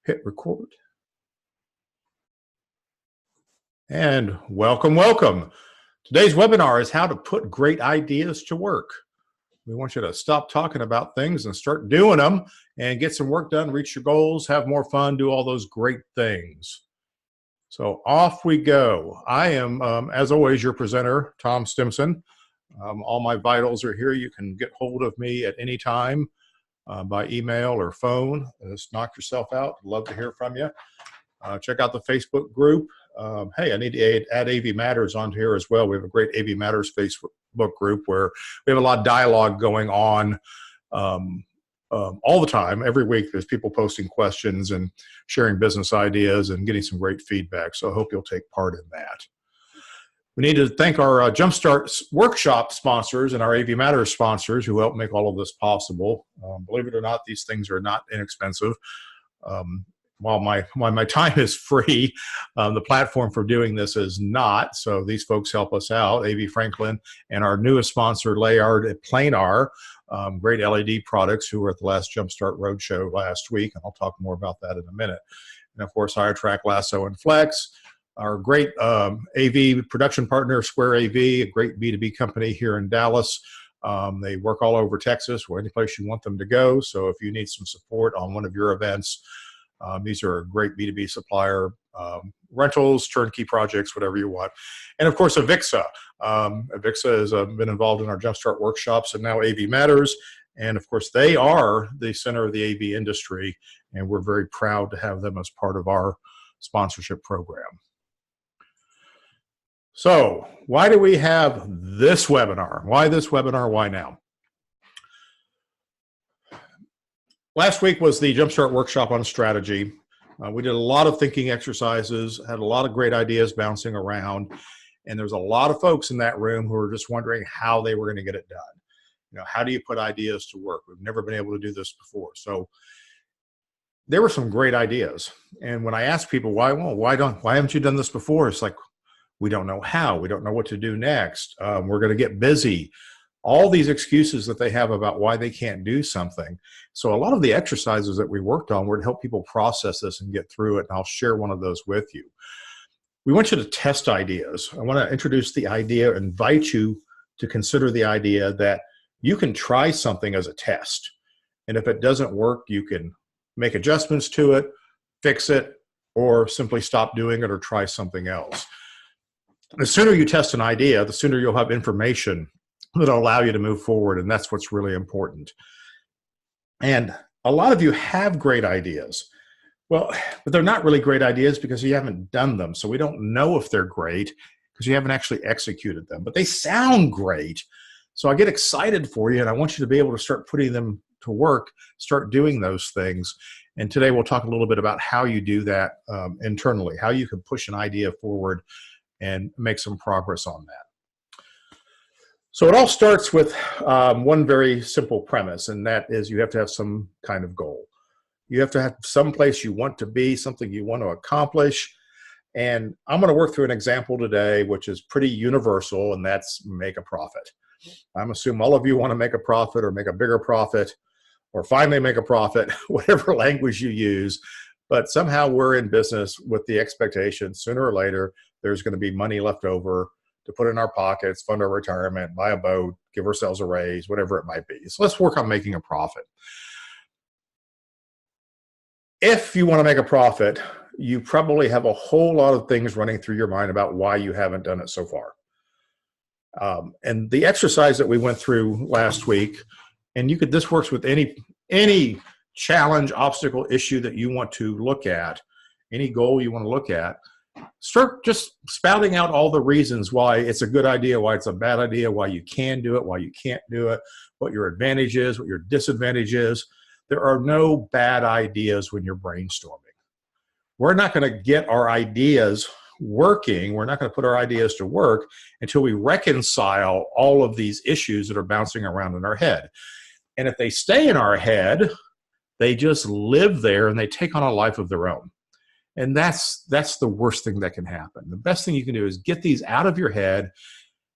Hit record. And welcome. Today's webinar is how to put great ideas to work. We want you to stop talking about things and start doing them and get some work done, reach your goals, have more fun, do all those great things. So off we go. I am, as always, your presenter, Tom Stimson. All my vitals are here. You can get hold of me at any time by email or phone. Just knock yourself out. Love to hear from you. Check out the Facebook group. Hey, I need to add AV Matters onto here as well. We have a great AV Matters Facebook group where we have a lot of dialogue going on all the time. Every week there's people posting questions and sharing business ideas and getting some great feedback. So I hope you'll take part in that. We need to thank our Jumpstart workshop sponsors and our AV Matters sponsors who help make all of this possible. Believe it or not, these things are not inexpensive. While my time is free, the platform for doing this is not. So these folks help us out, AV Franklin and our newest sponsor, Layard at Planar, great LED products who were at the last Jumpstart Roadshow last week. And I'll talk more about that in a minute. And of course, HireTrack, Lasso, and Flex. Our great AV production partner, Square AV, a great B2B company here in Dallas. They work all over Texas, or any place you want them to go. So if you need some support on one of your events, these are a great B2B supplier, rentals, turnkey projects, whatever you want. And of course, Avixa. Avixa has been involved in our Jumpstart workshops and now AV Matters. And of course, they are the center of the AV industry. And we're very proud to have them as part of our sponsorship program. So why do we have this webinar? Why this webinar? Why now? Last week was the Jumpstart workshop on strategy. We did a lot of thinking exercises, had a lot of great ideas bouncing around, and there's a lot of folks in that room who are just wondering how they were going to get it done. You know, how do you put ideas to work? We've never been able to do this before. So there were some great ideas. And when I asked people, why haven't you done this before? It's like, we don't know how. We don't know what to do next. We're going to get busy. All these excuses that they have about why they can't do something. So a lot of the exercises that we worked on were to help people process this and get through it, and I'll share one of those with you. We want you to test ideas. I want to introduce the idea, invite you to consider the idea that you can try something as a test. And if it doesn't work, you can make adjustments to it, fix it, or simply stop doing it or try something else. The sooner you test an idea, the sooner you'll have information that'll allow you to move forward, and that's what's really important. And a lot of you have great ideas. Well, but they're not really great ideas because you haven't done them. So we don't know if they're great because you haven't actually executed them. But they sound great. So I get excited for you, and I want you to be able to start putting them to work, start doing those things. And today we'll talk a little bit about how you do that internally, how you can push an idea forward and make some progress on that. So it all starts with one very simple premise, and that is you have to have some kind of goal. You have to have some place you want to be, something you want to accomplish. And I'm going to work through an example today, which is pretty universal, and that's make a profit. I'm assuming all of you want to make a profit or make a bigger profit or finally make a profit, whatever language you use. But somehow we're in business with the expectation sooner or later there's going to be money left over to put in our pockets, fund our retirement, buy a boat, give ourselves a raise, whatever it might be. So let's work on making a profit. If you want to make a profit, you probably have a whole lot of things running through your mind about why you haven't done it so far. And the exercise that we went through last week, and this works with any challenge, obstacle, issue that you want to look at, any goal you want to look at, start just spouting out all the reasons why it's a good idea, why it's a bad idea, why you can do it, why you can't do it, what your advantage is, what your disadvantage is. There are no bad ideas when you're brainstorming. We're not going to get our ideas working. We're not going to put our ideas to work until we reconcile all of these issues that are bouncing around in our head. And if they stay in our head, they just live there and they take on a life of their own. And that's the worst thing that can happen. The best thing you can do is get these out of your head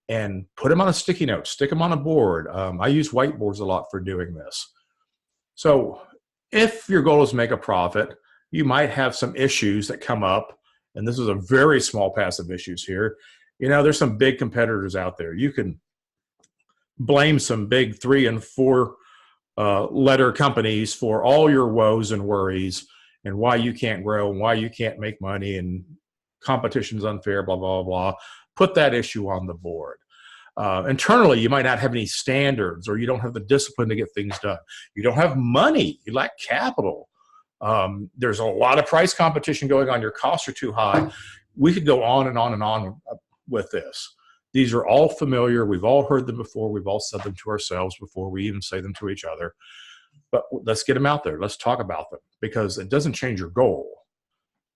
and put them on a sticky note, stick them on a board. I use whiteboards a lot for doing this. So if your goal is to make a profit, you might have some issues that come up, and this is a very small passive issues here. There's some big competitors out there. You can blame some big 3 and 4 letter companies for all your woes and worries and why you can't grow and why you can't make money and competition's unfair, blah, blah, blah. Put that issue on the board. Internally, you might not have any standards, or you don't have the discipline to get things done. You don't have money. You lack capital. There's a lot of price competition going on. Your costs are too high. We could go on and on and on with this. These are all familiar. We've all heard them before. We've all said them to ourselves before we even say them to each other. But let's get them out there. Let's talk about them, because it doesn't change your goal.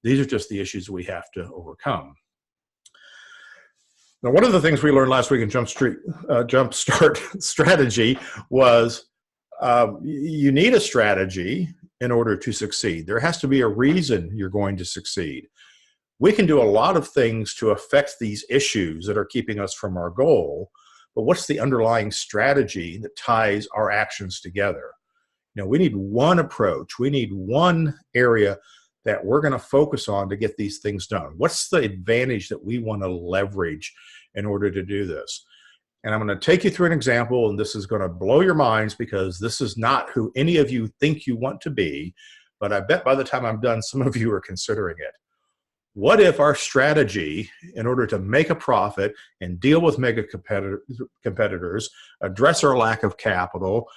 These are just the issues we have to overcome. Now, one of the things we learned last week in Jumpstart strategy was you need a strategy in order to succeed. There has to be a reason you're going to succeed. We can do a lot of things to affect these issues that are keeping us from our goal, but what's the underlying strategy that ties our actions together? We need one approach. We need one area that we're going to focus on to get these things done. What's the advantage that we want to leverage in order to do this? And I'm going to take you through an example, and this is going to blow your minds, because this is not who any of you think you want to be, but I bet by the time I'm done, some of you are considering it. What if our strategy, in order to make a profit and deal with mega competitors, address our lack of capital,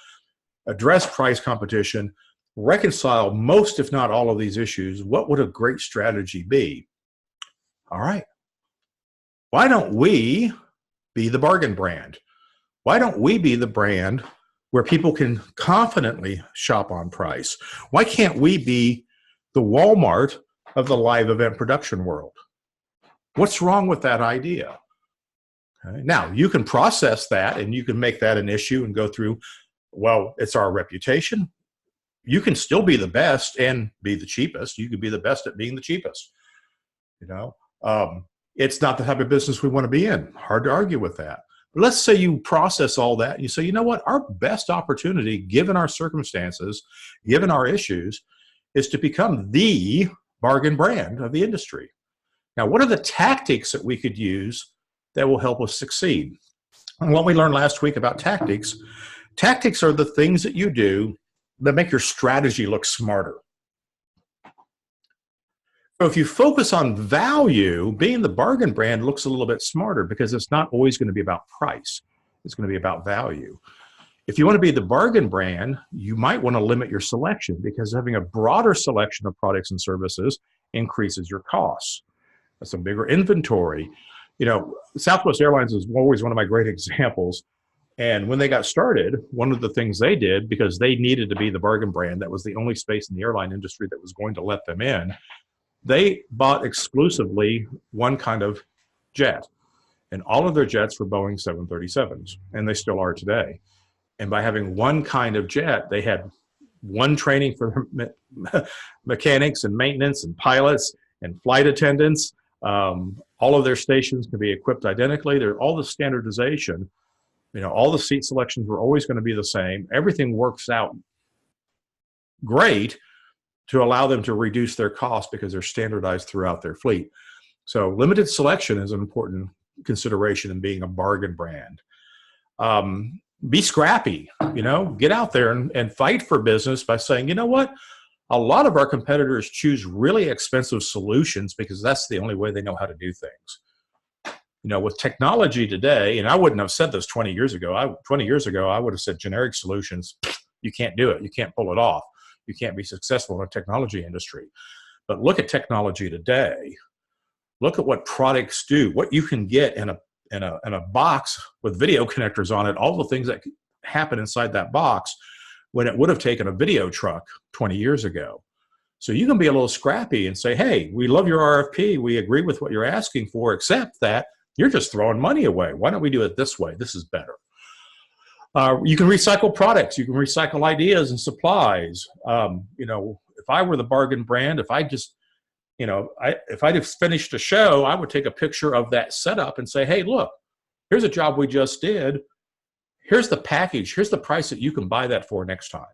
address price competition, reconcile most, if not all, of these issues, what would a great strategy be? All right. Why don't we be the bargain brand? Why don't we be the brand where people can confidently shop on price? Why can't we be the Walmart of the live event production world? What's wrong with that idea? Okay. Now, you can process that and you can make that an issue and go through, well, it's our reputation. You can still be the best and be the cheapest. You could be the best at being the cheapest. It's not the type of business we want to be in. Hard to argue with that. But let's say you process all that and you say, you know what? Our best opportunity, given our circumstances, given our issues, is to become the bargain brand of the industry. Now, what are the tactics that we could use that will help us succeed? And what we learned last week about tactics are the things that you do that make your strategy look smarter. So if you focus on value, being the bargain brand looks a little bit smarter, because it's not always going to be about price. It's going to be about value. If you want to be the bargain brand, you might want to limit your selection, because having a broader selection of products and services increases your costs. That's a bigger inventory. Southwest Airlines is always one of my great examples. And when they got started, one of the things they did, because they needed to be the bargain brand, that was the only space in the airline industry that was going to let them in, they bought exclusively one kind of jet. And all of their jets were Boeing 737s, and they still are today. And by having one kind of jet, they had one training for mechanics and maintenance and pilots and flight attendants. All of their stations can be equipped identically. There's all the standardization. All the seat selections were always going to be the same. Everything works out great to allow them to reduce their costs, because they're standardized throughout their fleet. So limited selection is an important consideration in being a bargain brand. Be scrappy, get out there and fight for business by saying, you know what? A lot of our competitors choose really expensive solutions because that's the only way they know how to do things. With technology today, and I wouldn't have said this 20 years ago. 20 years ago, I would have said generic solutions, you can't do it. You can't pull it off. You can't be successful in a technology industry. But look at technology today. Look at what products do, what you can get in a box with video connectors on it, all the things that happen inside that box when it would have taken a video truck 20 years ago. So you can be a little scrappy and say, hey, we love your RFP. We agree with what you're asking for, except that you're just throwing money away. Why don't we do it this way? This is better. You can recycle products. You can recycle ideas and supplies. If I were the bargain brand, if I just, if I just finished a show, I would take a picture of that setup and say, hey, look, here's a job we just did. Here's the package. Here's the price that you can buy that for next time.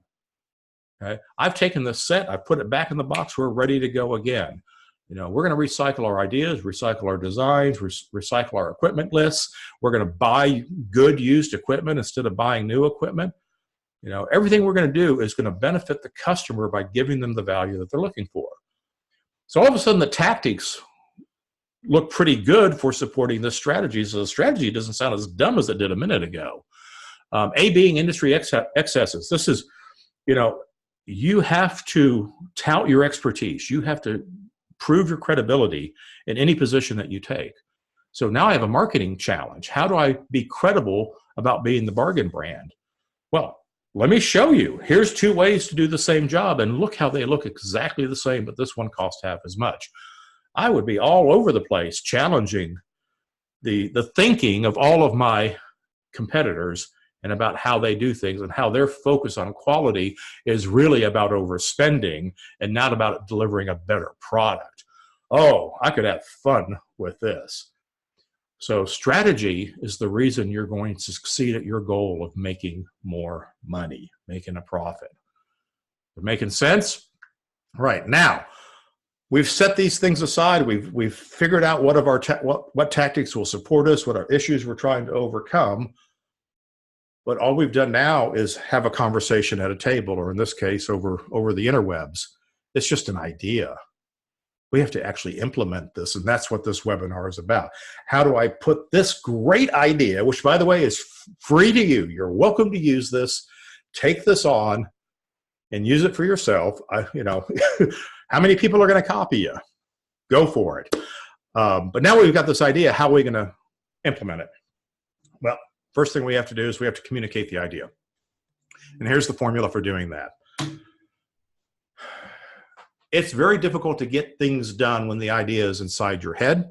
Okay? I've taken this set, I put it back in the box, we're ready to go again. We're going to recycle our ideas, recycle our designs, recycle our equipment lists. We're going to buy good used equipment instead of buying new equipment. Everything we're going to do is going to benefit the customer by giving them the value that they're looking for. So all of a sudden, the tactics look pretty good for supporting this strategy. So the strategy doesn't sound as dumb as it did a minute ago. A being industry excesses. This is, you have to tout your expertise. You have to prove your credibility in any position that you take. So now I have a marketing challenge. How do I be credible about being the bargain brand? Well, let me show you. Here's 2 ways to do the same job, and look how they look exactly the same, but this one costs half as much. I would be all over the place challenging the thinking of all of my competitors and about how they do things and how their focus on quality is really about overspending and not about delivering a better product. Oh, I could have fun with this. So strategy is the reason you're going to succeed at your goal of making more money, making a profit. Making sense? Right. Now, we've set these things aside. We've figured out what tactics will support us, what our issues we're trying to overcome. But all we've done now is have a conversation at a table, or in this case, over the interwebs. It's just an idea. We have to actually implement this, and that's what this webinar is about. How do I put this great idea, which, by the way, is free to you. You're welcome to use this. Take this on and use it for yourself. How many people are going to copy you? Go for it. But now we've got this idea, how are we going to implement it? Well, first thing we have to do is we have to communicate the idea. And here's the formula for doing that. It's very difficult to get things done when the idea is inside your head.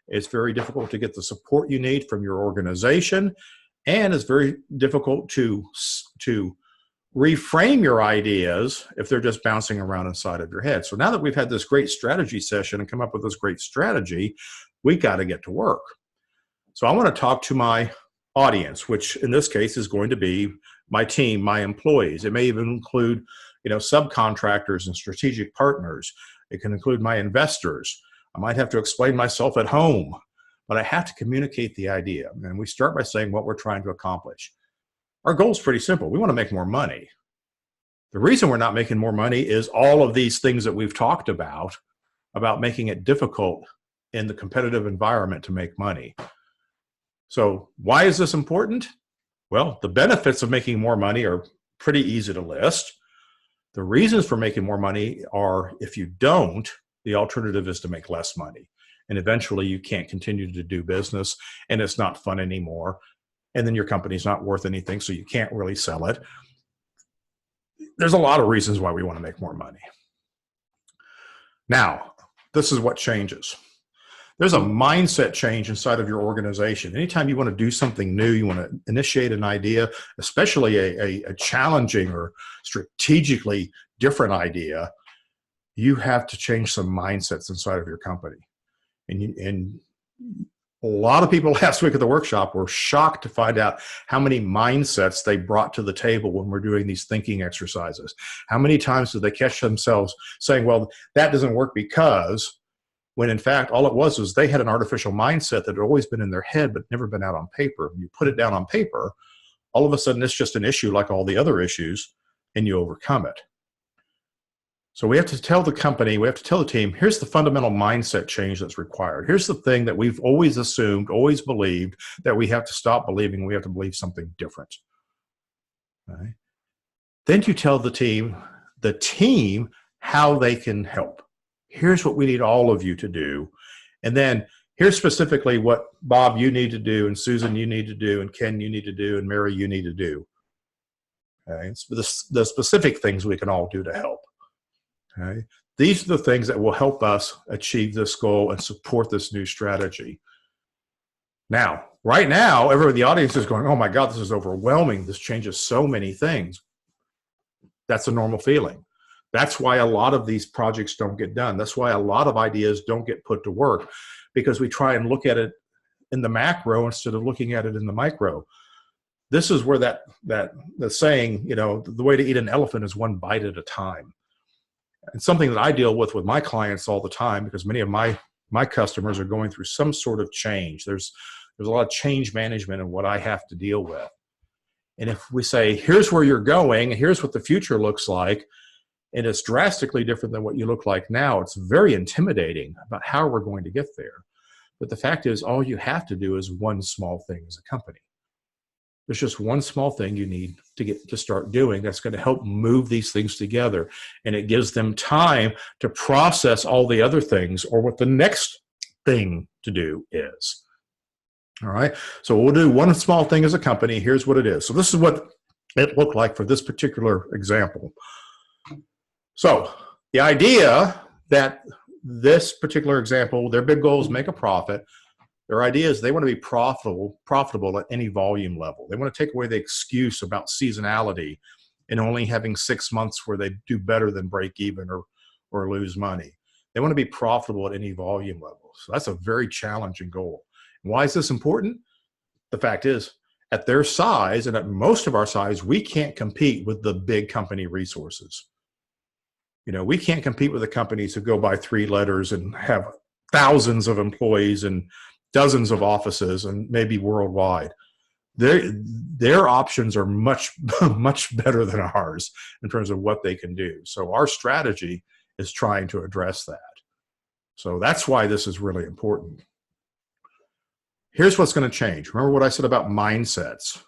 It's very difficult to get the support you need from your organization. And it's very difficult to reframe your ideas if they're just bouncing around inside of your head. So now that we've had this great strategy session and come up with this great strategy, we got to get to work. So I want to talk to my audience, which in this case is going to be my team, my employees. It may even include, subcontractors and strategic partners. It can include my investors. I might have to explain myself at home, but I have to communicate the idea. And we start by saying what we're trying to accomplish. Our goal is pretty simple. We want to make more money. The reason we're not making more money is all of these things that we've talked about making it difficult in the competitive environment to make money. So why is this important? Well, the benefits of making more money are pretty easy to list. The reasons for making more money are, if you don't, the alternative is to make less money. And eventually you can't continue to do business, and it's not fun anymore. And then your company's not worth anything, so you can't really sell it. There's a lot of reasons why we want to make more money. Now, this is what changes. There's a mindset change inside of your organization. Anytime you want to do something new, you want to initiate an idea, especially a challenging or strategically different idea, you have to change some mindsets inside of your company. And a lot of people last week at the workshop were shocked to find out how many mindsets they brought to the table when we're doing these thinking exercises. How many times did they catch themselves saying, well, that doesn't work because, when in fact, all it was they had an artificial mindset that had always been in their head but never been out on paper. You put it down on paper, all of a sudden it's just an issue like all the other issues, and you overcome it. So we have to tell the company, we have to tell the team, here's the fundamental mindset change that's required. Here's the thing that we've always assumed, always believed, that we have to stop believing. We have to believe something different. Okay? Then you tell the team how they can help. Here's what we need all of you to do. And then here's specifically what, Bob, you need to do, and Susan, you need to do, and Ken, you need to do, and Mary, you need to do. Okay? It's the specific things we can all do to help. Okay? These are the things that will help us achieve this goal and support this new strategy. Now, right now, everybody in the audience is going, oh my God, this is overwhelming. This changes so many things. That's a normal feeling. That's why a lot of these projects don't get done. That's why a lot of ideas don't get put to work, because we try and look at it in the macro instead of looking at it in the micro. this is where the saying, the way to eat an elephant is one bite at a time. It's something that I deal with my clients all the time, because many of my customers are going through some sort of change. There's a lot of change management in what I have to deal with. And if we say, here's where you're going, here's what the future looks like, and it's drastically different than what you look like now, it's very intimidating about how we're going to get there. But the fact is, all you have to do is one small thing as a company. There's just one small thing you need to start doing that's going to help move these things together. And it gives them time to process all the other things, or what the next thing to do is. All right. So we'll do one small thing as a company. Here's what it is. So this is what it looked like for this particular example. So the idea that this particular example, their big goal is make a profit. Their idea is they want to be profitable at any volume level. They want to take away the excuse about seasonality and only having 6 months where they do better than break even or lose money. They want to be profitable at any volume level. So that's a very challenging goal. And why is this important? The fact is, at their size and at most of our size, we can't compete with the big company resources. We can't compete with the companies who go by 3 letters and have thousands of employees and dozens of offices and maybe worldwide. Their options are much, much better than ours in terms of what they can do. So our strategy is trying to address that. So that's why this is really important. Here's what's going to change. Remember what I said about mindsets.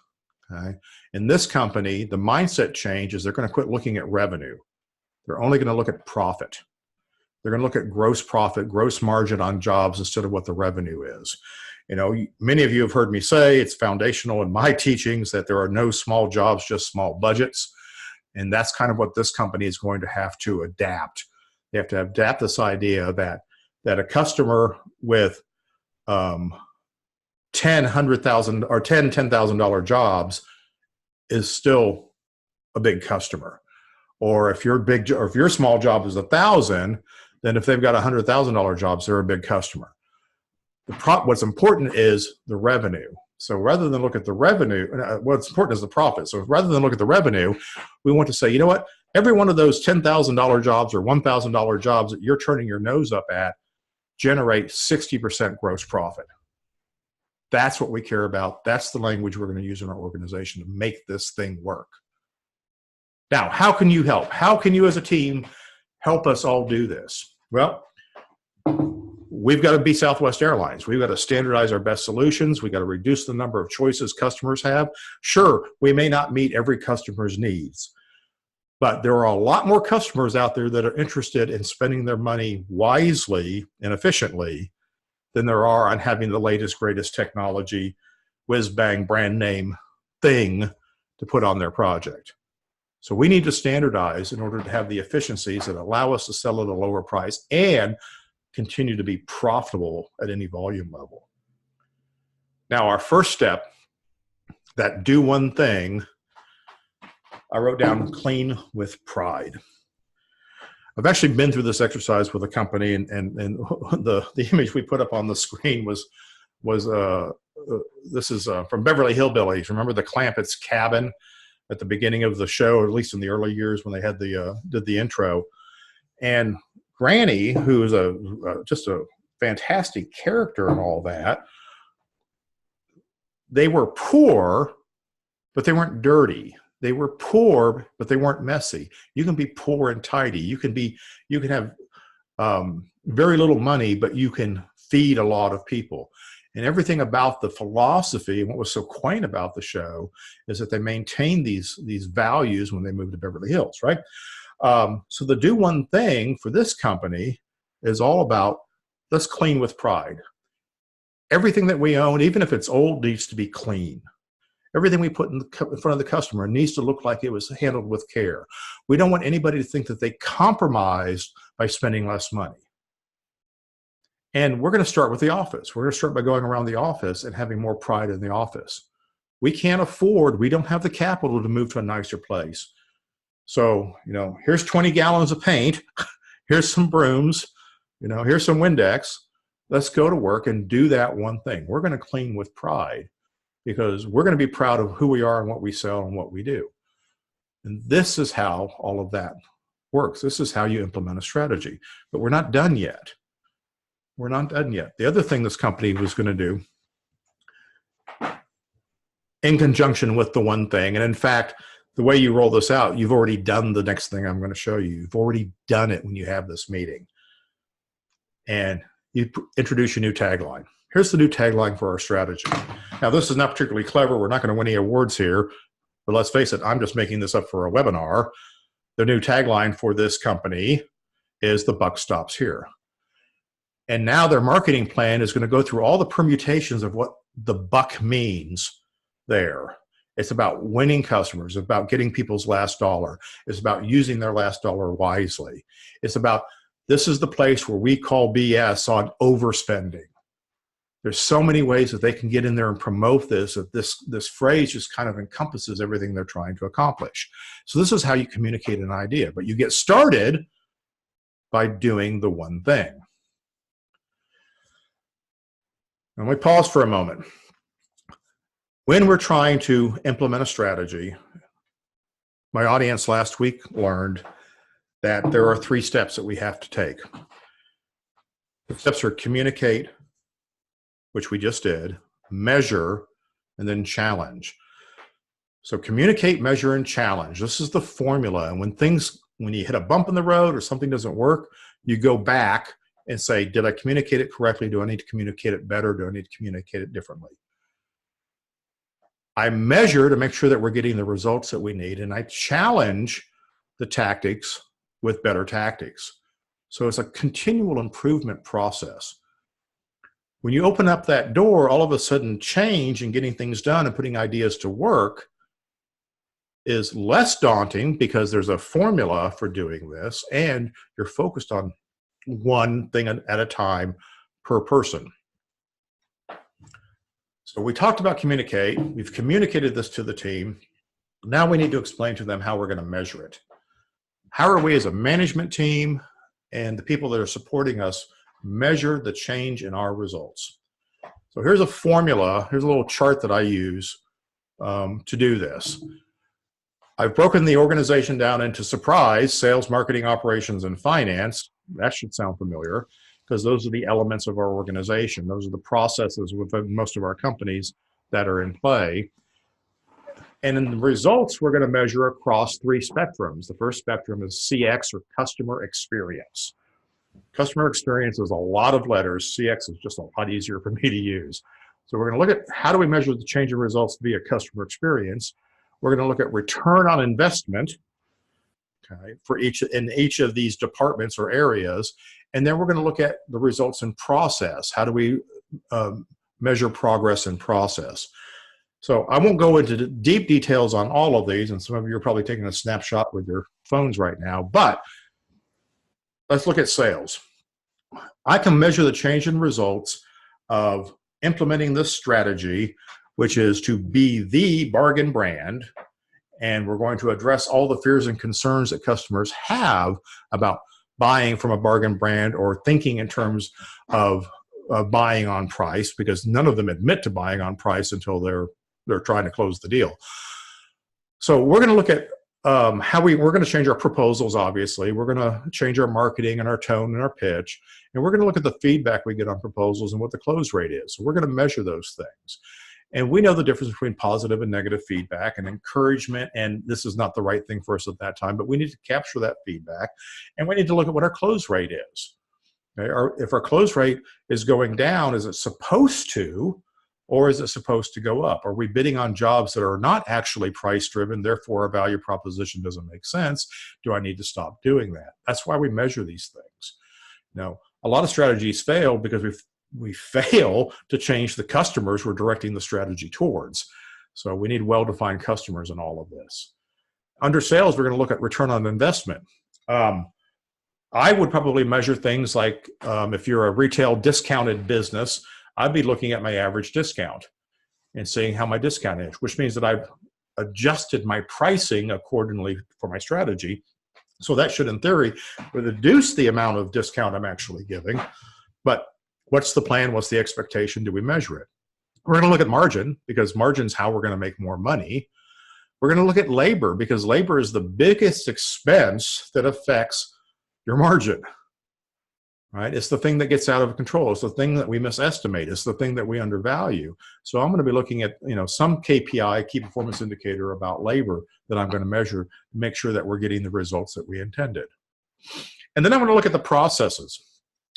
Okay? In this company, the mindset change is they're going to quit looking at revenue. They're only going to look at profit. They're going to look at gross profit, gross margin on jobs instead of what the revenue is. Many of you have heard me say it's foundational in my teachings that there are no small jobs, just small budgets. And that's kind of what this company is going to have to adapt. They have to adapt this idea that a customer with 10 $100,000 or $10,000 jobs is still a big customer. Or if your small job is 1,000, then if they've got $100,000 jobs, they're a big customer. What's important is the revenue. So rather than look at the revenue, what's important is the profit. So rather than look at the revenue, we want to say, you know what? Every one of those $10,000 jobs or $1,000 jobs that you're turning your nose up at generate 60% gross profit. That's what we care about. That's the language we're going to use in our organization to make this thing work. Now, how can you help? How can you as a team help us all do this? Well, we've got to be Southwest Airlines. We've got to standardize our best solutions. We've got to reduce the number of choices customers have. Sure, we may not meet every customer's needs, but there are a lot more customers out there that are interested in spending their money wisely and efficiently than there are on having the latest, greatest technology, whiz-bang brand name thing to put on their project. So we need to standardize in order to have the efficiencies that allow us to sell at a lower price and continue to be profitable at any volume level. Now, our first step, that do one thing, I wrote down clean with pride. I've actually been through this exercise with a company, and the image we put up on the screen was this is from Beverly Hillbillies. Remember the Clampett's cabin at the beginning of the show, or at least in the early years when they had did the intro. And Granny, who is just a fantastic character and all that, they were poor, but they weren't dirty. They were poor, but they weren't messy. You can be poor and tidy. You can have very little money, but you can feed a lot of people. And everything about the philosophy and what was so quaint about the show is that they maintained these values when they moved to Beverly Hills, right? So the do one thing for this company is all about, let's clean with pride. Everything that we own, even if it's old, needs to be clean. Everything we put in front of the customer needs to look like it was handled with care. We don't want anybody to think that they compromised by spending less money. And we're going to start with the office. We're going to start by going around the office and having more pride in the office. We don't have the capital to move to a nicer place. So, here's 20 gallons of paint. Here's some brooms. Here's some Windex. Let's go to work and do that one thing. We're going to clean with pride. because we're going to be proud of who we are and what we sell and what we do. And this is how all of that works. This is how you implement a strategy. But we're not done yet. We're not done yet. The other thing this company was going to do, in conjunction with the one thing, and in fact, the way you roll this out, you've already done the next thing I'm going to show you. You've already done it when you have this meeting. And you introduce your new tagline. Here's the new tagline for our strategy. Now, this is not particularly clever. We're not going to win any awards here. But let's face it, I'm just making this up for a webinar. The new tagline for this company is "The buck stops here." And now their marketing plan is going to go through all the permutations of what the buck means there. It's about winning customers. It's about getting people's last dollar. It's about using their last dollar wisely. It's about, this is the place where we call BS on overspending. There's so many ways that they can get in there and promote this, that this phrase just kind of encompasses everything they're trying to accomplish. So this is how you communicate an idea, but you get started by doing the one thing. Now, let me pause for a moment. When we're trying to implement a strategy, my audience last week learned that there are 3 steps that we have to take. The steps are communicate, which we just did, measure, and then challenge. So communicate, measure, and challenge. This is the formula. And when you hit a bump in the road or something doesn't work, you go back and say, did I communicate it correctly? Do I need to communicate it better? Do I need to communicate it differently? I measure to make sure that we're getting the results that we need, and I challenge the tactics with better tactics. So it's a continual improvement process. When you open up that door, all of a sudden change and getting things done and putting ideas to work is less daunting because there's a formula for doing this, and you're focused on one thing at a time per person. So we talked about communicate. We've communicated this to the team. Now we need to explain to them how we're going to measure it. How are we as a management team and the people that are supporting us measure the change in our results? So here's a formula. Here's a little chart that I use to do this. I've broken the organization down into surprise, sales, marketing, operations, and finance. That should sound familiar because those are the elements of our organization. Those are the processes within most of our companies that are in play. And in the results, we're going to measure across 3 spectrums. The first spectrum is CX, or customer experience. Customer experience is a lot of letters. CX is just a lot easier for me to use. So we're going to look at how do we measure the change in results via customer experience. We're going to look at return on investment, okay, for each of these departments or areas. And then we're going to look at the results in process. How do we measure progress in process? So I won't go into deep details on all of these, and some of you are probably taking a snapshot with your phones right now, but let's look at sales. I can measure the change in results of implementing this strategy, which is to be the bargain brand, and we're going to address all the fears and concerns that customers have about buying from a bargain brand or thinking in terms of buying on price, because none of them admit to buying on price until they're trying to close the deal. So we're going to look at we're going to change our proposals, obviously. We're going to change our marketing and our tone and our pitch. And we're going to look at the feedback we get on proposals and what the close rate is. So we're going to measure those things. And we know the difference between positive and negative feedback and encouragement. And this is not the right thing for us at that time, but we need to capture that feedback. And we need to look at what our close rate is. Okay? If our close rate is going down, is it supposed to, or is it supposed to go up? Are we bidding on jobs that are not actually price driven, therefore our value proposition doesn't make sense? Do I need to stop doing that? That's why we measure these things. Now, a lot of strategies fail because we fail to change the customers we're directing the strategy towards. So we need well-defined customers in all of this. Under sales, we're going to look at return on investment. I would probably measure things like if you're a retail discounted business, I'd be looking at my average discount and seeing how my discount is, which means that I've adjusted my pricing accordingly for my strategy. So that should, in theory, reduce the amount of discount I'm actually giving. But what's the plan? What's the expectation? Do we measure it? We're going to look at margin because margin's how we're going to make more money. We're going to look at labor because labor is the biggest expense that affects your margin, right? It's the thing that gets out of control. It's the thing that we misestimate. It's the thing that we undervalue. So I'm going to be looking at, some KPI, key performance indicator about labor that I'm going to measure to make sure that we're getting the results that we intended. And then I'm going to look at the processes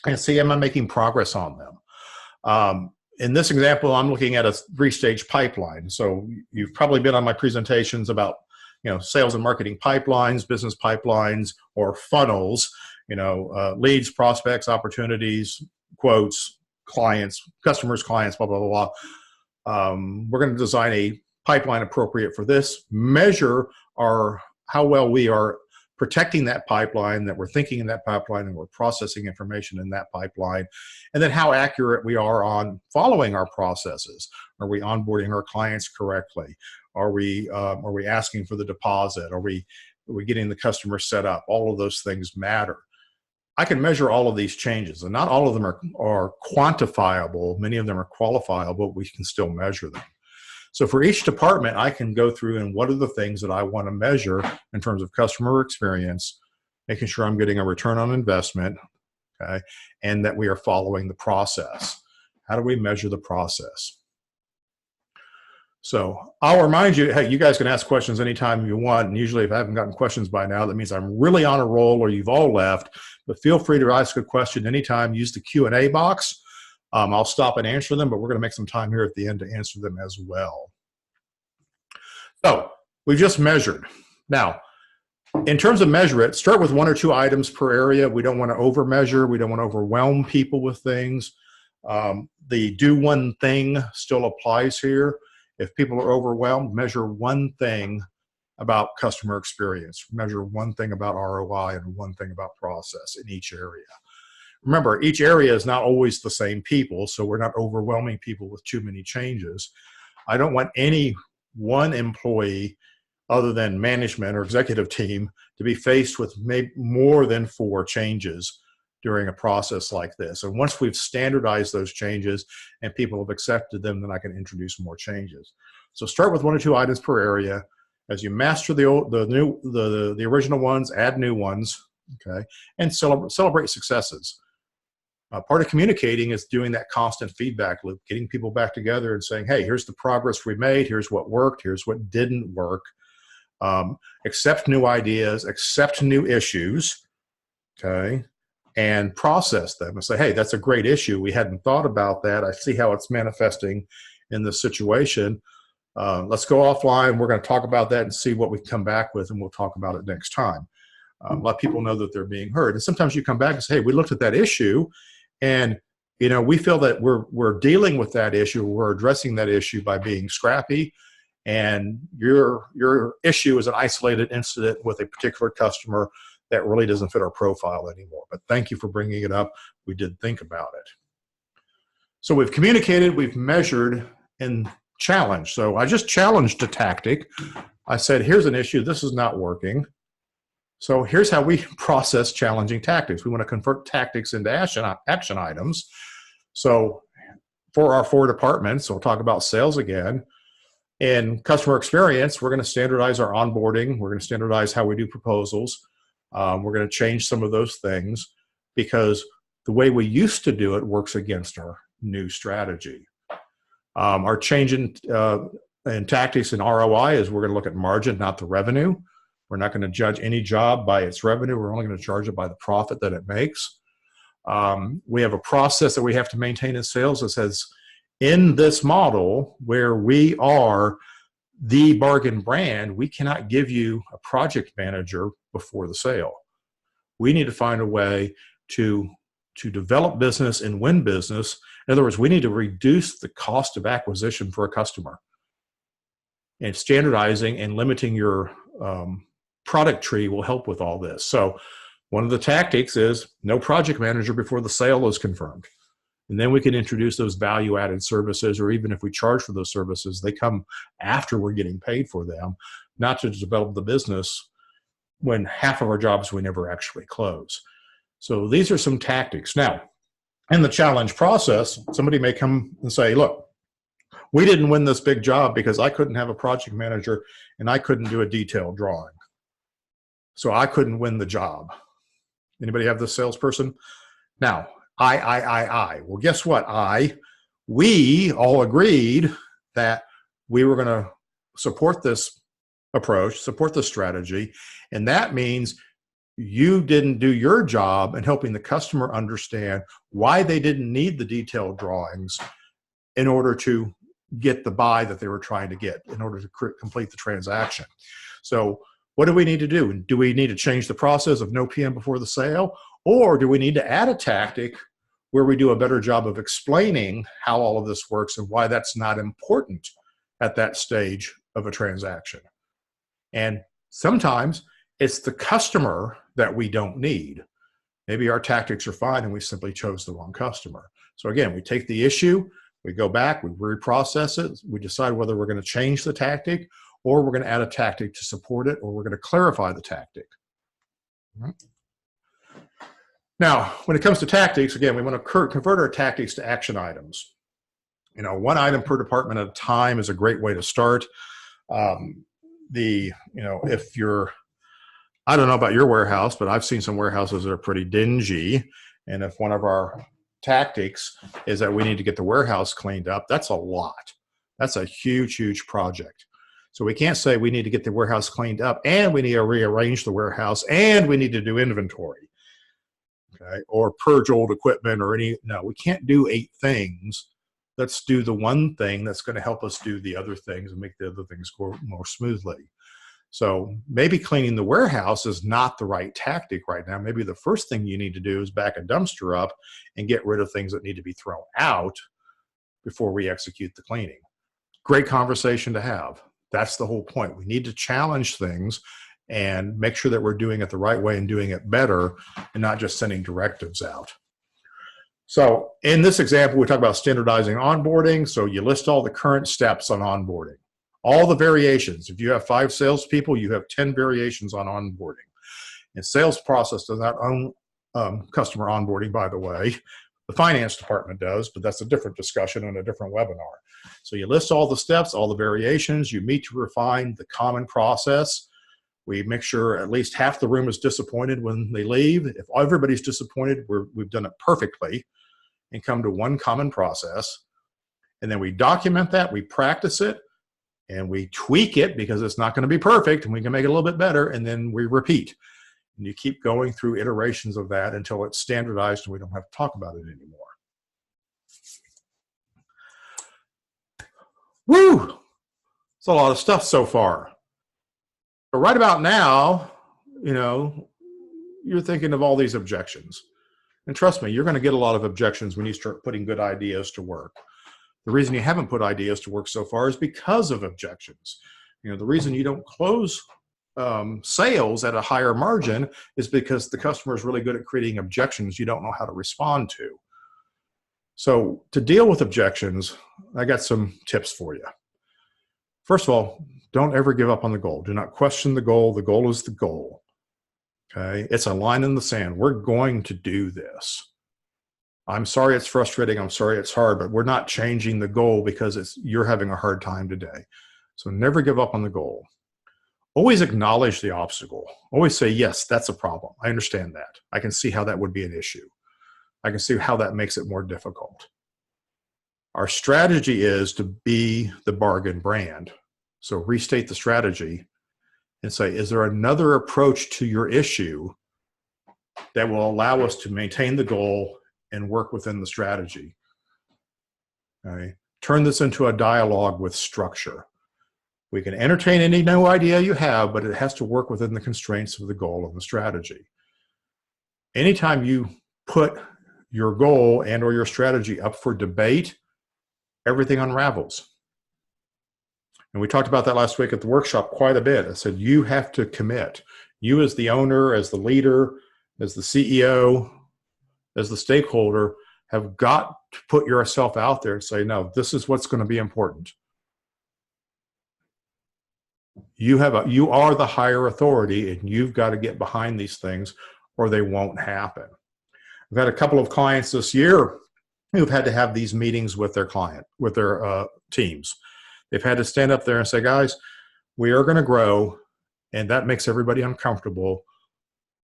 and see, am I making progress on them? In this example, I'm looking at a 3-stage pipeline. So you've probably been on my presentations about, sales and marketing pipelines, business pipelines, or funnels, leads, prospects, opportunities, quotes, clients, customers, clients, blah, blah, blah, blah. We're going to design a pipeline appropriate for this, measure how well we are protecting that pipeline, that we're thinking in that pipeline, and we're processing information in that pipeline, and then how accurate we are on following our processes. Are we onboarding our clients correctly? Are we asking for the deposit? Are we getting the customer set up? All of those things matter. I can measure all of these changes, and not all of them are quantifiable. Many of them are qualifiable, but we can still measure them. So for each department, I can go through and what are the things that I want to measure in terms of customer experience, making sure I'm getting a return on investment, okay, and that we are following the process. How do we measure the process? So I'll remind you, hey, you guys can ask questions anytime you want. And usually if I haven't gotten questions by now, that means I'm really on a roll or you've all left. But feel free to ask a question anytime. Use the Q&A box. I'll stop and answer them, but we're going to make some time here at the end to answer them as well. So we've just measured. Now, in terms of measure it, start with 1 or 2 items per area. We don't want to over measure. We don't want to overwhelm people with things. The do one thing still applies here. If people are overwhelmed, measure one thing about customer experience. Measure one thing about ROI and one thing about process in each area. Remember, each area is not always the same people, so we're not overwhelming people with too many changes. I don't want any one employee other than management or executive team to be faced with maybe more than 4 changes during a process like this. And once we've standardized those changes and people have accepted them, then I can introduce more changes. So start with 1 or 2 items per area. As you master the original ones, add new ones, okay, and celebrate successes. Part of communicating is doing that constant feedback loop, getting people back together and saying, hey, here's the progress we made, here's what worked, here's what didn't work. Accept new ideas, accept new issues, okay, and process them and say, hey, that's a great issue. We hadn't thought about that. I see how it's manifesting in this situation. Let's go offline. We're going to talk about that and see what we come back with, and we'll talk about it next time. Let people know that they're being heard. And sometimes you come back and say, hey, we looked at that issue, and we feel that we're dealing with that issue. We're addressing that issue by being scrappy. And your issue is an isolated incident with a particular customer that really doesn't fit our profile anymore. But thank you for bringing it up. We did think about it. So we've communicated, we've measured, and challenged. So I just challenged a tactic. I said, here's an issue. This is not working. So here's how we process challenging tactics. We want to convert tactics into action items. So for our 4 departments, we'll talk about sales again. In customer experience, we're going to standardize our onboarding. We're going to standardize how we do proposals. We're going to change some of those things because the way we used to do it works against our new strategy. Our change in tactics and ROI is we're going to look at margin, not the revenue. We're not going to judge any job by its revenue. We're only going to charge it by the profit that it makes. We have a process that we have to maintain in sales that says, in this model where we are the bargain brand, we cannot give you a project manager before the sale. We need to find a way to develop business and win business. In other words, we need to reduce the cost of acquisition for a customer. And standardizing and limiting your product tree will help with all this. So one of the tactics is no project manager before the sale is confirmed. And then we can introduce those value-added services, or even if we charge for those services, they come after we're getting paid for them, not to develop the business when half of our jobs we never actually close. So these are some tactics. Now, in the challenge process, somebody may come and say, look, we didn't win this big job because I couldn't have a project manager and I couldn't do a detailed drawing. So I couldn't win the job. Anybody have this salesperson? Now, I. Well, guess what? We all agreed that we were going to support this approach, support this strategy. And that means you didn't do your job in helping the customer understand why they didn't need the detailed drawings in order to get the buy that they were trying to get, in order to complete the transaction. So what do we need to do? Do we need to change the process of no PM before the sale? Or do we need to add a tactic where we do a better job of explaining how all of this works and why that's not important at that stage of a transaction? And sometimes it's the customer that we don't need. Maybe our tactics are fine and we simply chose the wrong customer. So again, we take the issue, we go back, we reprocess it, we decide whether we're going to change the tactic or we're going to add a tactic to support it, or we're going to clarify the tactic. Now, when it comes to tactics, again, we want to convert our tactics to action items. You know, one item per department at a time is a great way to start. If you're, I don't know about your warehouse, but I've seen some warehouses that are pretty dingy. And if one of our tactics is that we need to get the warehouse cleaned up, that's a lot. That's a huge, huge project. So we can't say we need to get the warehouse cleaned up and we need to rearrange the warehouse and we need to do inventory, okay, or purge old equipment or no, we can't do 8 things. Let's do the one thing that's going to help us do the other things and make the other things go more smoothly. So maybe cleaning the warehouse is not the right tactic right now. Maybe the first thing you need to do is back a dumpster up and get rid of things that need to be thrown out before we execute the cleaning. Great conversation to have. That's the whole point. We need to challenge things and make sure that we're doing it the right way and doing it better and not just sending directives out. So in this example, we talk about standardizing onboarding. So you list all the current steps on onboarding, all the variations. If you have 5 salespeople, you have 10 variations on onboarding. And sales process does not own customer onboarding, by the way. The finance department does, but that's a different discussion on a different webinar. So you list all the steps, all the variations, you meet to refine the common process. We make sure at least half the room is disappointed when they leave. If everybody's disappointed, we've done it perfectly and come to one common process. And then we document that, we practice it, and we tweak it because it's not going to be perfect and we can make it a little bit better, and then we repeat. And you keep going through iterations of that until it's standardized and we don't have to talk about it anymore. Woo! It's a lot of stuff so far. But right about now, you know, you're thinking of all these objections. And trust me, you're going to get a lot of objections when you start putting good ideas to work. The reason you haven't put ideas to work so far is because of objections. You know, the reason you don't close sales at a higher margin is because the customer is really good at creating objections you don't know how to respond to. So to deal with objections, I got some tips for you. First of all, don't ever give up on the goal. Do not question the goal. The goal is the goal. Okay? It's a line in the sand. We're going to do this. I'm sorry it's frustrating. I'm sorry it's hard, but we're not changing the goal because you're having a hard time today. So never give up on the goal. Always acknowledge the obstacle. Always say, yes, that's a problem. I understand that. I can see how that would be an issue. I can see how that makes it more difficult. Our strategy is to be the bargain brand. So restate the strategy and say, is there another approach to your issue that will allow us to maintain the goal and work within the strategy? Okay. Turn this into a dialogue with structure. We can entertain any new idea you have, but it has to work within the constraints of the goal and the strategy. Anytime you put your goal and or your strategy up for debate, everything unravels. And we talked about that last week at the workshop quite a bit. I said, you have to commit. You as the owner, as the leader, as the CEO, as the stakeholder, have got to put yourself out there and say, no, this is what's going to be important. You are the higher authority, and you've got to get behind these things or they won't happen. I've had a couple of clients this year who've had to have these meetings with their client, with their teams. They've had to stand up there and say, guys, we are going to grow, and that makes everybody uncomfortable,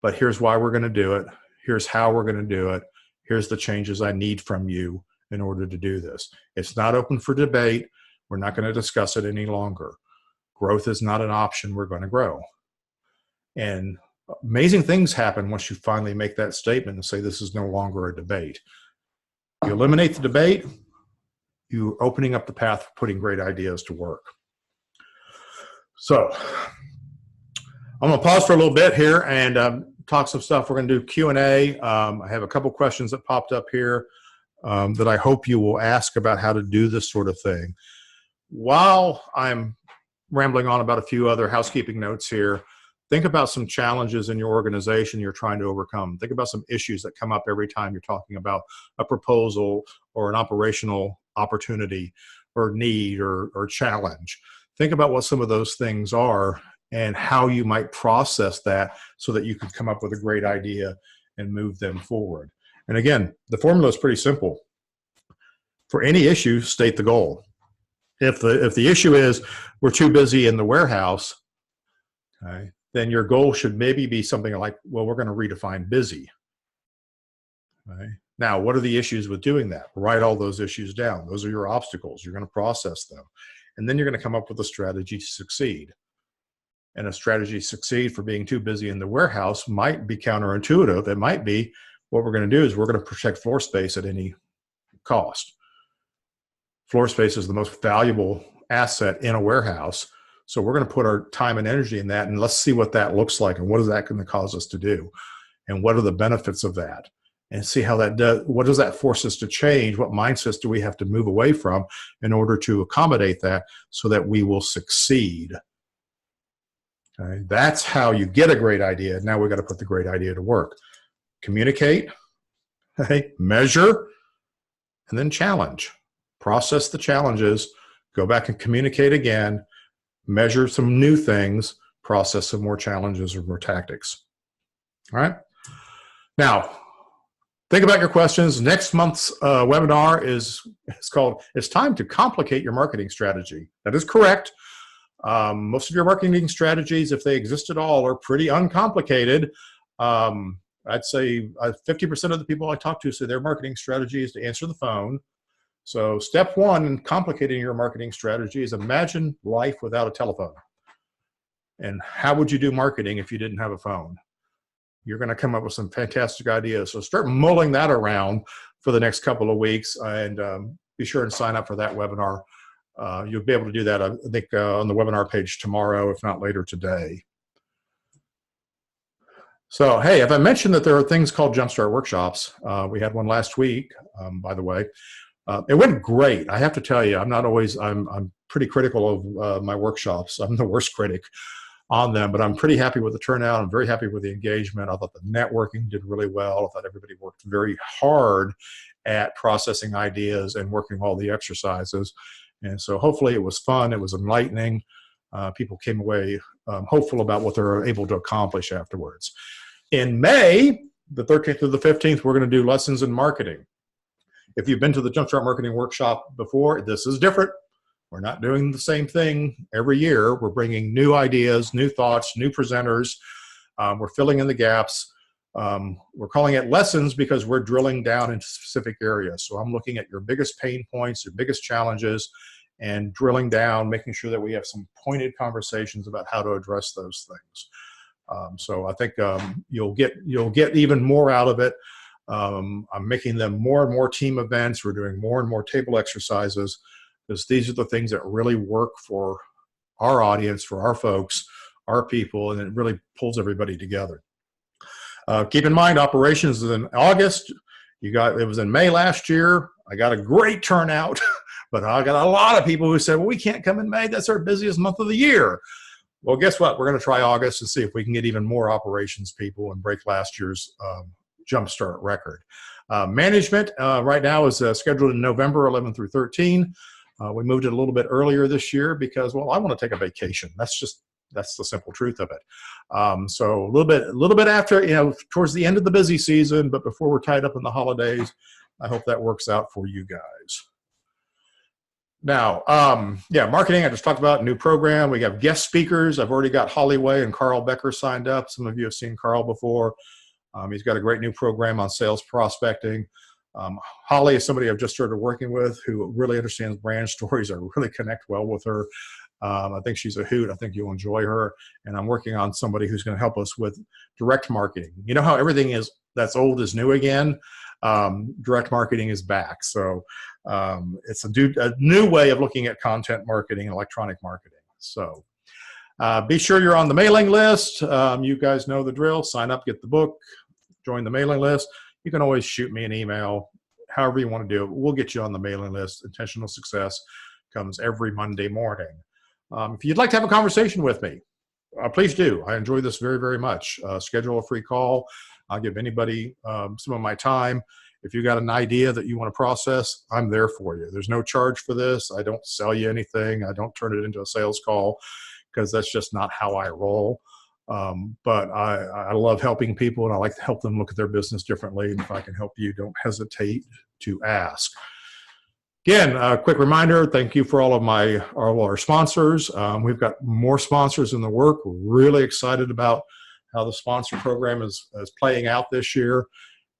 but here's why we're going to do it. Here's how we're going to do it. Here's the changes I need from you in order to do this. It's not open for debate. We're not going to discuss it any longer. Growth is not an option. We're going to grow. And amazing things happen once you finally make that statement and say this is no longer a debate. You eliminate the debate, you're opening up the path for putting great ideas to work. So I'm going to pause for a little bit here and talk some stuff. We're going to do Q&A. I have a couple questions that popped up here that I hope you will ask about how to do this sort of thing. While I'm rambling on about a few other housekeeping notes here, think about some challenges in your organization you're trying to overcome. Think about some issues that come up every time you're talking about a proposal or an operational opportunity or need or challenge. Think about what some of those things are and how you might process that so that you can come up with a great idea and move them forward. And again, the formula is pretty simple. For any issue, state the goal. If the issue is we're too busy in the warehouse, okay, then your goal should maybe be something like, well, we're going to redefine busy. Okay. Now, what are the issues with doing that? Write all those issues down. Those are your obstacles. You're going to process them. And then you're going to come up with a strategy to succeed. And a strategy to succeed for being too busy in the warehouse might be counterintuitive. It might be what we're going to do is we're going to protect floor space at any cost. Floor space is the most valuable asset in a warehouse. So we're going to put our time and energy in that, and let's see what that looks like and what is that going to cause us to do and what are the benefits of that, and see how that does. What does that force us to change? What mindsets do we have to move away from in order to accommodate that so that we will succeed? Okay, that's how you get a great idea. Now we've got to put the great idea to work. Communicate, okay, measure, and then challenge. Process the challenges, go back and communicate again, measure some new things, process some more challenges or more tactics. All right. Now, think about your questions. Next month's webinar is called "It's Time to Complicate Your Marketing Strategy." That is correct. Most of your marketing strategies, if they exist at all, are pretty uncomplicated. I'd say 50% of the people I talk to say their marketing strategy is to answer the phone. So step one in complicating your marketing strategy is imagine life without a telephone. And how would you do marketing if you didn't have a phone? You're going to come up with some fantastic ideas. So start mulling that around for the next couple of weeks, and be sure and sign up for that webinar. You'll be able to do that, I think, on the webinar page tomorrow, if not later today. So, hey, have I mentioned that there are things called Jumpstart workshops? We had one last week, by the way. It went great. I have to tell you, I'm pretty critical of my workshops. I'm the worst critic on them, but I'm pretty happy with the turnout. I'm very happy with the engagement. I thought the networking did really well. I thought everybody worked very hard at processing ideas and working all the exercises. And so hopefully it was fun. It was enlightening. People came away hopeful about what they're able to accomplish afterwards. In May, the 13th to the 15th, we're going to do lessons in marketing. If you've been to the Jumpstart Marketing Workshop before, this is different. We're not doing the same thing every year. We're bringing new ideas, new thoughts, new presenters. We're filling in the gaps. We're calling it lessons because we're drilling down into specific areas. So I'm looking at your biggest pain points, your biggest challenges, and drilling down, making sure that we have some pointed conversations about how to address those things. So I think you'll get even more out of it. I'm making them more and more team events. We're doing more and more table exercises because these are the things that really work for our audience, for our folks, our people, and it really pulls everybody together. Keep in mind, operations is in August. It was in May last year. I got a great turnout, but I got a lot of people who said, well, we can't come in May. That's our busiest month of the year. Well, guess what? We're going to try August and see if we can get even more operations people and break last year's Jumpstart record. Management right now is scheduled in November 11 through 13. We moved it a little bit earlier this year because, well, I want to take a vacation. That's the simple truth of it. So a little bit after, towards the end of the busy season, but before we're tied up in the holidays, I hope that works out for you guys. Now, yeah, marketing, I just talked about, new program. We have guest speakers. I've already got Holly Way and Carl Becker signed up. Some of you have seen Carl before. He's got a great new program on sales prospecting. Holly is somebody I've just started working with who really understands brand stories. I really connect well with her. I think she's a hoot. I think you'll enjoy her. And I'm working on somebody who's going to help us with direct marketing. You know how everything is that's old is new again? Direct marketing is back. So it's a new way of looking at content marketing and electronic marketing. So be sure you're on the mailing list. You guys know the drill. Sign up, get the book, join the mailing list. You can always shoot me an email, however you want to do it. We'll get you on the mailing list. Intentional Success comes every Monday morning. If you'd like to have a conversation with me, please do. I enjoy this very, very much. Schedule a free call. I'll give anybody some of my time. If you got an idea that you want to process, I'm there for you. There's no charge for this. I don't sell you anything. I don't turn it into a sales call because that's just not how I roll. But I love helping people, and I like to help them look at their business differently. And if I can help you, don't hesitate to ask. Again, a quick reminder, thank you for all of our sponsors. We've got more sponsors in the work. We're really excited about how the sponsor program is playing out this year,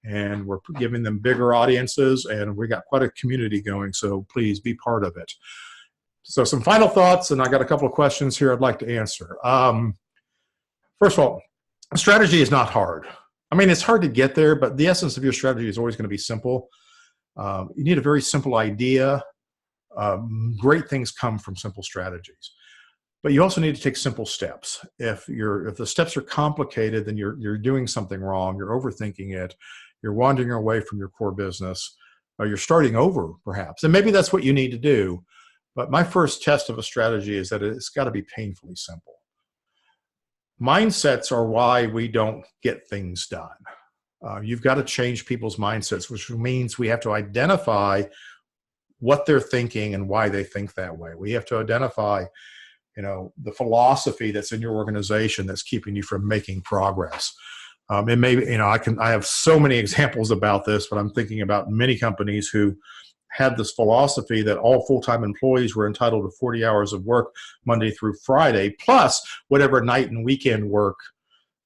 and we're giving them bigger audiences, and we got quite a community going, so please be part of it. So some final thoughts, and I got a couple of questions here I'd like to answer. First of all, strategy is not hard. I mean, it's hard to get there, but the essence of your strategy is always going to be simple. You need a very simple idea. Great things come from simple strategies. But you also need to take simple steps. If the steps are complicated, then you're doing something wrong. You're overthinking it. You're wandering away from your core business. Or you're starting over, perhaps. And maybe that's what you need to do. But my first test of a strategy is that it's got to be painfully simple. Mindsets are why we don't get things done. You've got to change people's mindsets, which means we have to identify what they're thinking and why they think that way. We have to identify, the philosophy that's in your organization that's keeping you from making progress. And maybe, I have so many examples about this, but I'm thinking about many companies who had this philosophy that all full-time employees were entitled to 40 hours of work Monday through Friday, plus whatever night and weekend work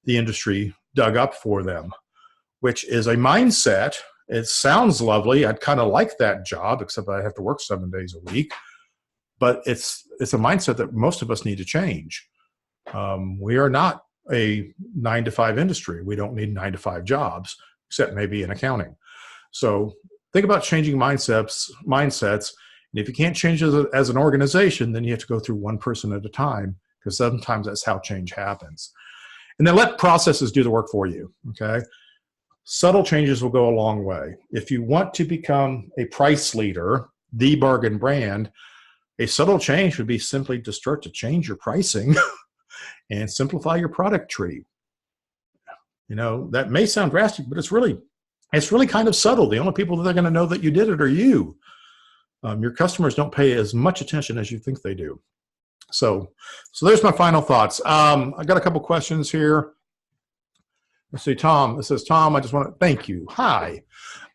the industry dug up for them, which is a mindset. It sounds lovely. I'd kind of like that job, except I have to work 7 days a week. But it's a mindset that most of us need to change. We are not a 9-to-5 industry. We don't need 9-to-5 jobs, except maybe in accounting. So think about changing mindsets. And if you can't change as an organization, then you have to go through one person at a time, because sometimes that's how change happens. And then let processes do the work for you, okay? Subtle changes will go a long way. If you want to become a price leader, the bargain brand, a subtle change would be simply to start to change your pricing and simplify your product tree. That may sound drastic, but it's really kind of subtle. The only people that are going to know that you did it are you. Your customers don't pay as much attention as you think they do. So there's my final thoughts. I got a couple questions here. Let's see, Tom. It says, Tom, I just want to thank you. Hi.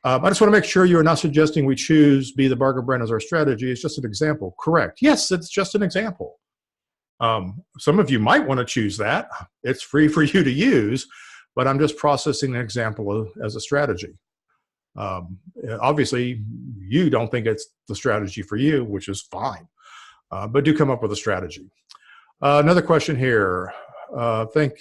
I just want to make sure you are not suggesting we choose Be the Bargain Brand as our strategy. It's just an example. Correct. Yes, it's just an example. Some of you might want to choose that. It's free for you to use, but I'm just processing an example as a strategy. Obviously, you don't think it's the strategy for you, which is fine, but do come up with a strategy. Another question here. Thank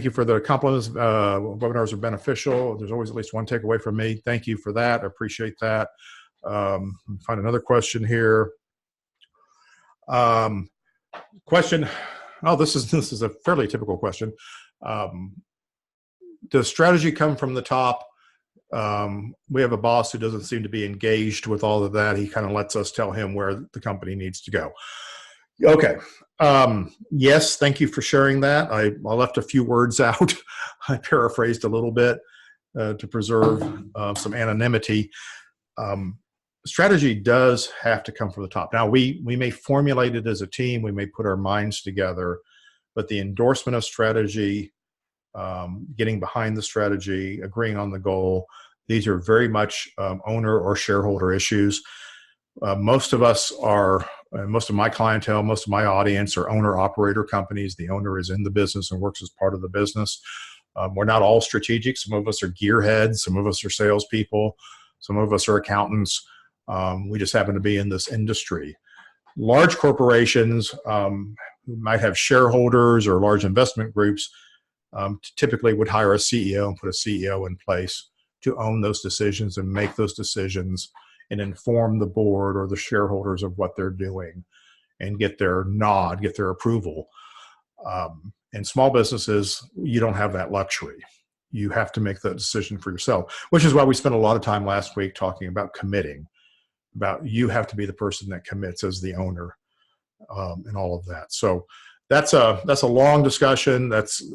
you for the compliments. Webinars are beneficial. There's always at least one takeaway from me. Thank you for that. I appreciate that. Find another question here. Question. Oh, this is a fairly typical question. Does strategy come from the top? We have a boss who doesn't seem to be engaged with all of that. He kind of lets us tell him where the company needs to go. Okay. Yes, thank you for sharing that. I left a few words out. I paraphrased a little bit to preserve some anonymity. Strategy does have to come from the top. Now, we may formulate it as a team. We may put our minds together, but the endorsement of strategy getting behind the strategy, agreeing on the goal. These are very much owner or shareholder issues. Most of us are, most of my clientele, most of my audience are owner-operator companies. The owner is in the business and works as part of the business. We're not all strategic. Some of us are gearheads. Some of us are salespeople. Some of us are accountants. We just happen to be in this industry. Large corporations who might have shareholders or large investment groups typically would hire a CEO and put a CEO in place to own those decisions and make those decisions and inform the board or the shareholders of what they're doing and get their nod, get their approval. In small businesses, you don't have that luxury. You have to make that decision for yourself, which is why we spent a lot of time last week talking about committing, about you have to be the person that commits as the owner, and all of that. So that's a long discussion.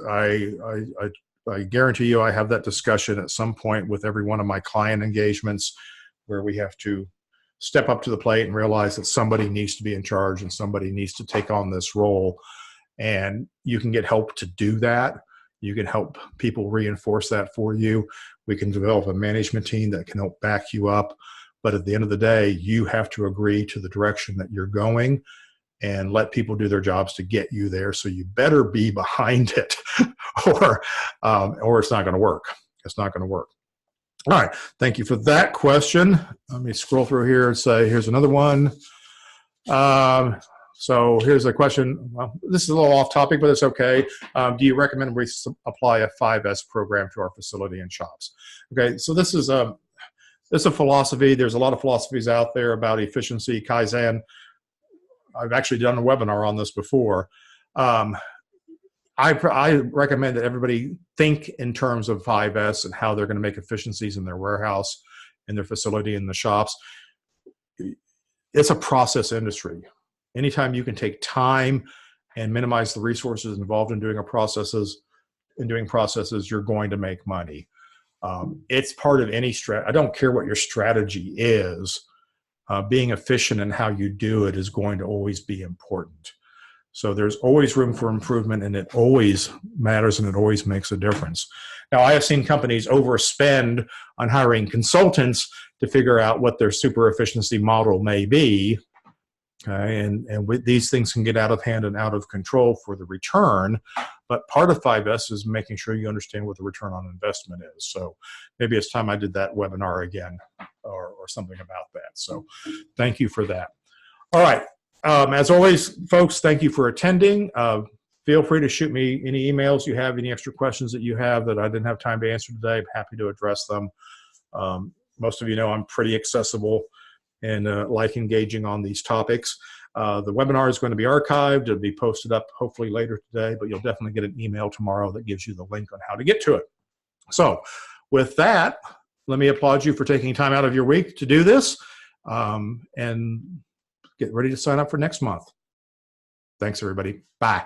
I guarantee you I have that discussion at some point with every one of my client engagements, where we have to step up to the plate and realize that somebody needs to be in charge and somebody needs to take on this role. And you can get help to do that. You can help people reinforce that for you. We can develop a management team that can help back you up. But at the end of the day, you have to agree to the direction that you're going and let people do their jobs to get you there. So you better be behind it or it's not going to work. It's not going to work. All right. Thank you for that question. Let me scroll through here and say, here's another one. So here's a question. Well, this is a little off topic, but it's okay. Do you recommend we apply a 5S program to our facility and shops? Okay. So this is a philosophy. There's a lot of philosophies out there about efficiency, Kaizen. I've actually done a webinar on this before. I recommend that everybody think in terms of 5S and how they're going to make efficiencies in their warehouse, in their facility, in the shops. It's a process industry. Anytime you can take time and minimize the resources involved in doing processes, you're going to make money. It's part of any strategy. I don't care what your strategy is. Being efficient in how you do it is going to always be important. So there's always room for improvement, and it always matters, and it always makes a difference. Now, I have seen companies overspend on hiring consultants to figure out what their super efficiency model may be. Okay, and with these things can get out of hand and out of control for the return. But part of 5S is making sure you understand what the return on investment is. So maybe it's time I did that webinar again or something about that. So thank you for that. All right. As always, folks, thank you for attending. Feel free to shoot me any emails you have, any extra questions that you have that I didn't have time to answer today. I'm happy to address them. Most of you know I'm pretty accessible and like engaging on these topics. The webinar is going to be archived. It'll be posted up hopefully later today, but you'll definitely get an email tomorrow that gives you the link on how to get to it. So with that, let me applaud you for taking time out of your week to do this, and get ready to sign up for next month. Thanks, everybody. Bye.